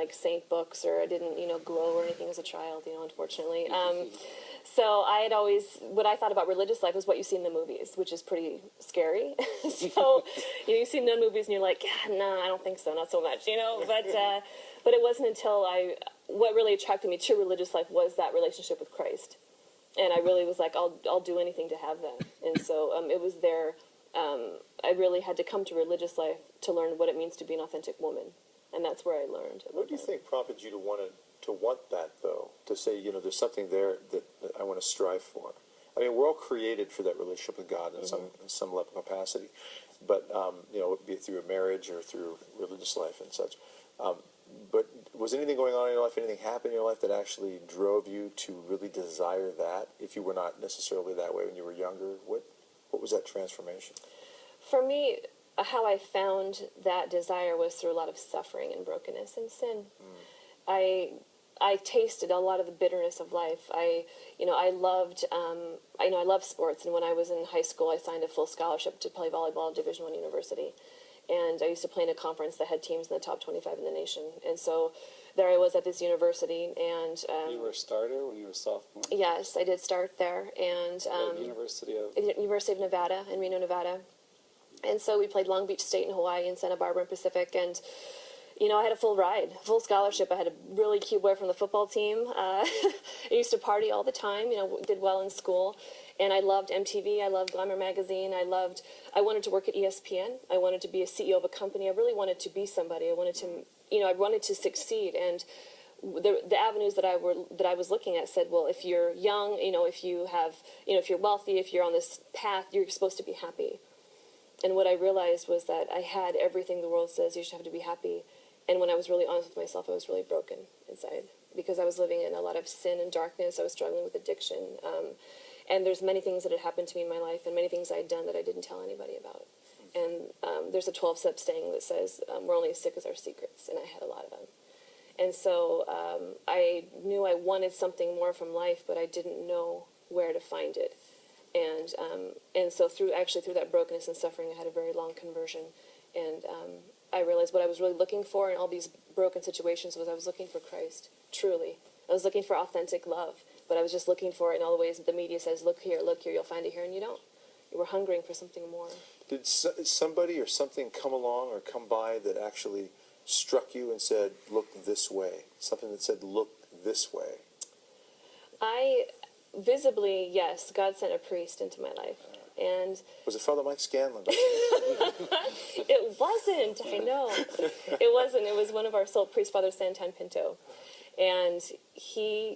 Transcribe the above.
like saint books, or I didn't, glow or anything as a child, unfortunately. So I had always, what I thought about religious life was what you see in the movies, which is pretty scary. So you see nun movies and you're like, no, I don't think so, not so much, But it wasn't until what really attracted me to religious life was that relationship with Christ. And I really was like, I'll do anything to have that. And so it was there. I really had to come to religious life to learn what it means to be an authentic woman. And that's where I learned. What do you think prompted you to want that, though? To say, there's something there that I want to strive for. I mean, we're all created for that relationship with God in some level of capacity. But, be it through a marriage or through religious life and such. But was anything going on in your life, anything happened in your life that actually drove you to really desire that, if you were not necessarily that way when you were younger? What was that transformation? For me, how I found that desire was through a lot of suffering and brokenness and sin. I tasted a lot of the bitterness of life. I loved sports, and when I was in high school, I signed a full scholarship to play volleyball at Division I university. And I used to play in a conference that had teams in the top 25 in the nation. And so there I was at this university. And you were a starter when you were a sophomore? Yes, I did start there. And University of Nevada, in Reno, Nevada. And so we played Long Beach State in Hawaii and Santa Barbara and Pacific. And, I had a full ride, full scholarship. I had a really cute boy from the football team. I used to party all the time, did well in school. And I loved MTV. I loved Glamour magazine. I wanted to work at ESPN. I wanted to be a CEO of a company. I really wanted to be somebody. I wanted to succeed. And the avenues that I was looking at said, well, if you're young, if you're wealthy, if you're on this path, you're supposed to be happy. And what I realized was that I had everything the world says you should have to be happy. And when I was really honest with myself, I was really broken inside because I was living in a lot of sin and darkness. I was struggling with addiction. And there's many things that had happened to me in my life and many things I had done that I didn't tell anybody about. And there's a 12-step saying that says, we're only as sick as our secrets, and I had a lot of them. And so I knew I wanted something more from life, but I didn't know where to find it. And so through that brokenness and suffering, I had a very long conversion. And I realized what I was really looking for in all these broken situations was I was looking for Christ, truly. I was looking for authentic love. But I was just looking for it in all the ways that the media says, look here, you'll find it here, and you don't. You were hungering for something more. Did somebody or something come along or come by that actually struck you and said, look this way? Something that said, look this way? Visibly, yes, God sent a priest into my life. And was it Father Mike Scanlon? It wasn't, I know. It wasn't. It was one of our soul priests, Father Santan Pinto. And he